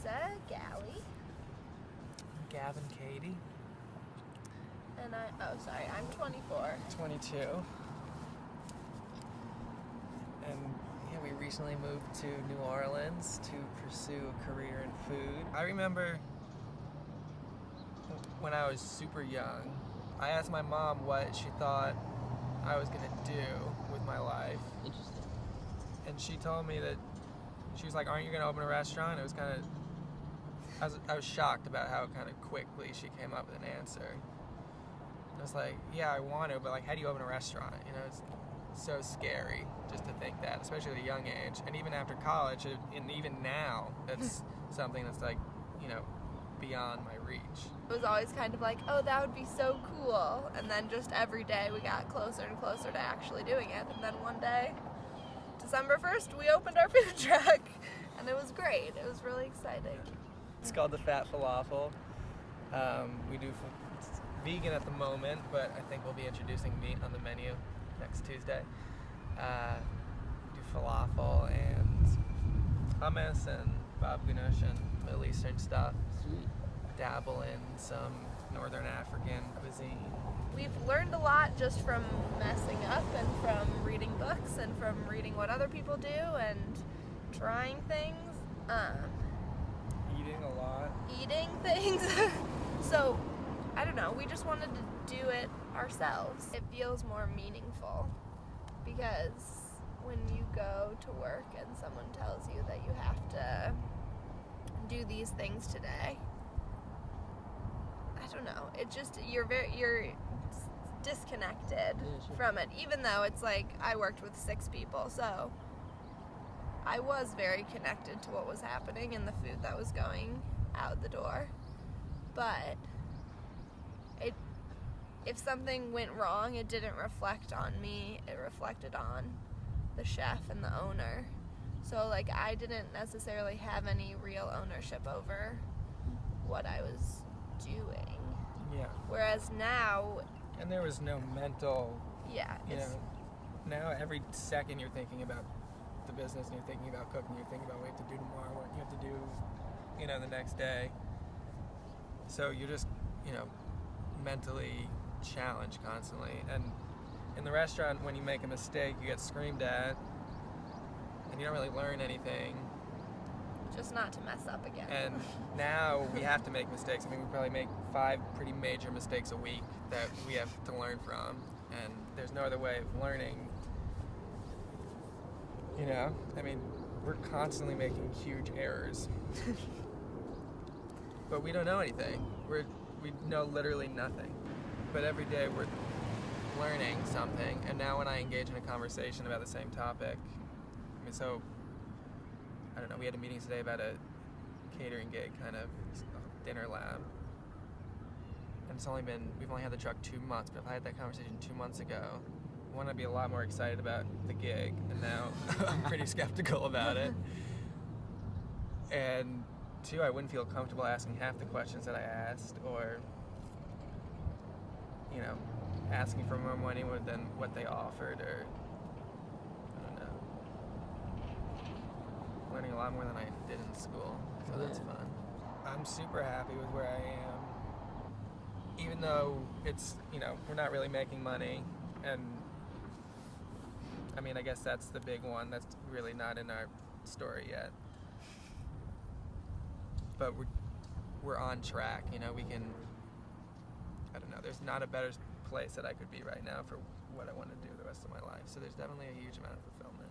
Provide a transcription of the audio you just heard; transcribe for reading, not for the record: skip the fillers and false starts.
Theresa, Gally. Gavin, Katie. And I'm 24. 22. And yeah, we recently moved to New Orleans to pursue a career in food. I remember when I was super young, I asked my mom what she thought I was gonna do with my life. Interesting. And she told me that, she was like, aren't you gonna open a restaurant? It was kind of, I was shocked about how kind of quickly she came up with an answer. I was like, yeah, I want to, but like, how do you open a restaurant? You know, it's so scary just to think that, especially at a young age. And even after college, and even now, that's something that's like, you know, beyond my reach. It was always kind of like, oh, that would be so cool. And then just every day we got closer and closer to actually doing it. And then one day, December 1st, we opened our food truck. And it was great. It was really exciting. It's called the Fat Falafel. We do it's vegan at the moment, but I think we'll be introducing meat on the menu next Tuesday. We do falafel and hummus and babgounoush and Middle Eastern stuff. Sweet. Dabble in some Northern African cuisine. We've learned a lot just from messing up and from reading books and from reading what other people do and trying things. Eating a lot. Eating things. So, I don't know, we just wanted to do it ourselves. It feels more meaningful because when you go to work and someone tells you that you have to do these things today, I don't know, it just, you're disconnected Yeah, sure. from it, even though it's like I worked with 6 people, so I was very connected to what was happening and the food that was going out the door. But if something went wrong, it didn't reflect on me, it reflected on the chef and the owner. So like I didn't necessarily have any real ownership over what I was doing. Yeah. Whereas now, And there was no mental, yeah, you it's, know, now every second you're thinking about the business and you're thinking about cooking, you're thinking about what you have to do tomorrow, what you have to do, you know, the next day. So you're just, you know, mentally challenged constantly. And in the restaurant, when you make a mistake, you get screamed at and you don't really learn anything. just not to mess up again. And now we have to make mistakes. I mean, we probably make 5 pretty major mistakes a week that we have to learn from. And there's no other way of learning. You know, I mean, we're constantly making huge errors. But we don't know anything. We know literally nothing. But every day we're learning something. And now when I engage in a conversation about the same topic, I mean, so, I don't know, we had a meeting today about a catering gig, kind of dinner lab. And we've only had the truck 2 months, but if I had that conversation 2 months ago, one, I'd be a lot more excited about the gig, and now I'm pretty skeptical about it. And 2, I wouldn't feel comfortable asking half the questions that I asked, or, you know, asking for more money than what they offered, or, I don't know. Learning a lot more than I did in school, so that's fun. I'm super happy with where I am. Even though it's, you know, we're not really making money, and I mean, I guess that's the big one. That's really not in our story yet. But we're on track, you know, we can, I don't know, there's not a better place that I could be right now for what I want to do the rest of my life. So there's definitely a huge amount of fulfillment.